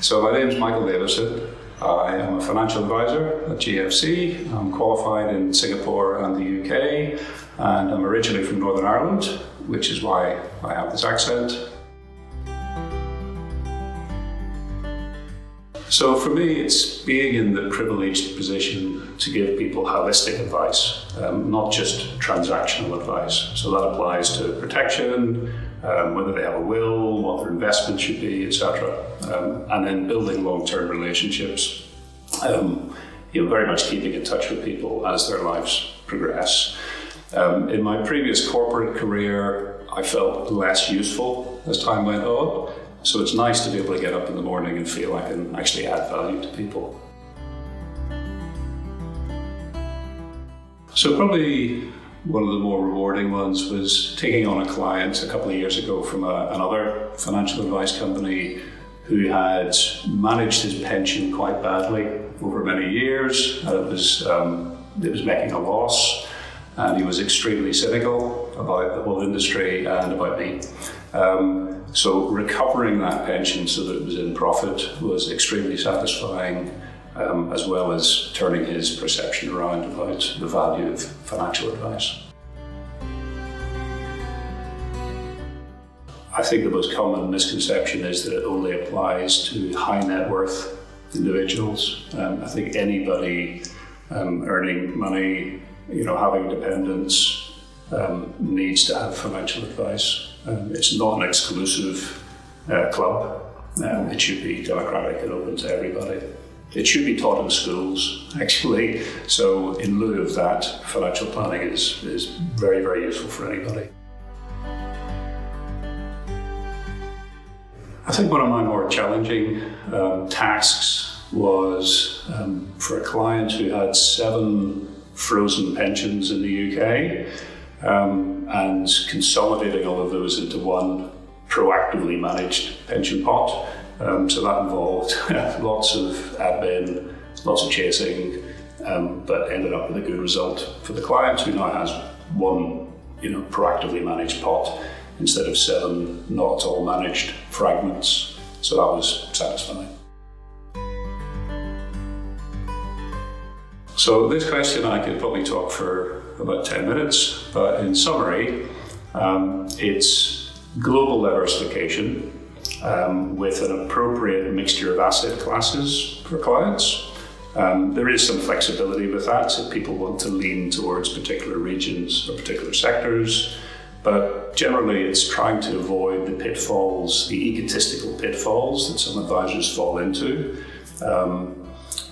So my name is Michael Davidson. I am a financial advisor at GFC. I'm qualified in Singapore and the UK, and I'm originally from Northern Ireland, which is why I have this accent. So for me, it's being in the privileged position to give people holistic advice, not just transactional advice. So that applies to protection, whether they have a will, what their investment should be, etc. And then building long-term relationships, very much keeping in touch with people as their lives progress. In my previous corporate career, I felt less useful as time went on. So it's nice to be able to get up in the morning and feel I can actually add value to people. So probably one of the more rewarding ones was taking on a client a couple of years ago from another financial advice company who had managed his pension quite badly over many years. It was making a loss, and he was extremely cynical about the whole industry and about me. So recovering that pension so that it was in profit was extremely satisfying, as well as turning his perception around about the value of financial advice. I think the most common misconception is that it only applies to high net worth individuals. I think anybody earning money, having dependents, needs to have financial advice. It's not an exclusive club. It should be democratic and open to everybody. It should be taught in schools, actually. So in lieu of that, financial planning is very, very useful for anybody. I think one of my more challenging tasks was for a client who had 7 frozen pensions in the UK, and consolidating all of those into one proactively managed pension pot. So that involved lots of admin, lots of chasing, but ended up with a good result for the client, who now has one proactively managed pot instead of 7 not at all managed fragments. So that was satisfying. So this question I could probably talk for about 10 minutes, but in summary, it's global diversification with an appropriate mixture of asset classes for clients. There is some flexibility with that if people want to lean towards particular regions or particular sectors, but generally it's trying to avoid the pitfalls, the egotistical pitfalls that some advisors fall into.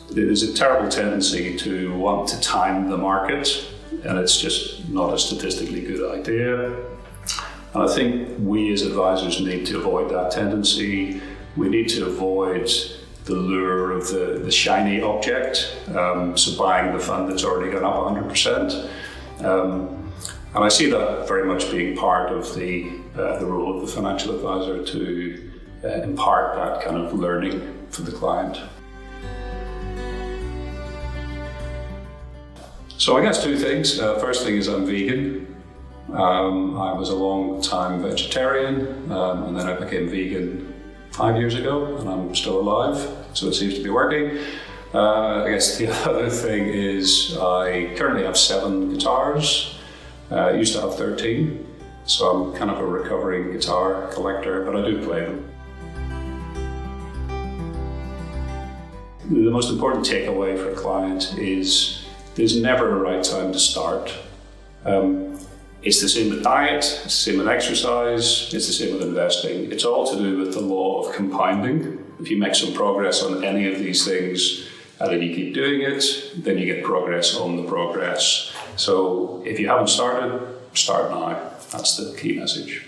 There's a terrible tendency to want to time the market, and it's just not a statistically good idea. And I think we as advisors need to avoid that tendency. We need to avoid the lure of the shiny object, so buying the fund that's already gone up 100%. And I see that very much being part of the role of the financial advisor, to impart that kind of learning for the client. So I guess 2 things. First thing is I'm vegan. I was a long time vegetarian, and then I became vegan 5 years ago, and I'm still alive, so it seems to be working. I guess the other thing is I currently have 7 guitars. I used to have 13, so I'm kind of a recovering guitar collector, but I do play them. The most important takeaway for a client is there's never a right time to start. It's the same with diet, it's the same with exercise, it's the same with investing. It's all to do with the law of compounding. If you make some progress on any of these things and then you keep doing it, then you get progress on the progress. So if you haven't started, start now. That's the key message.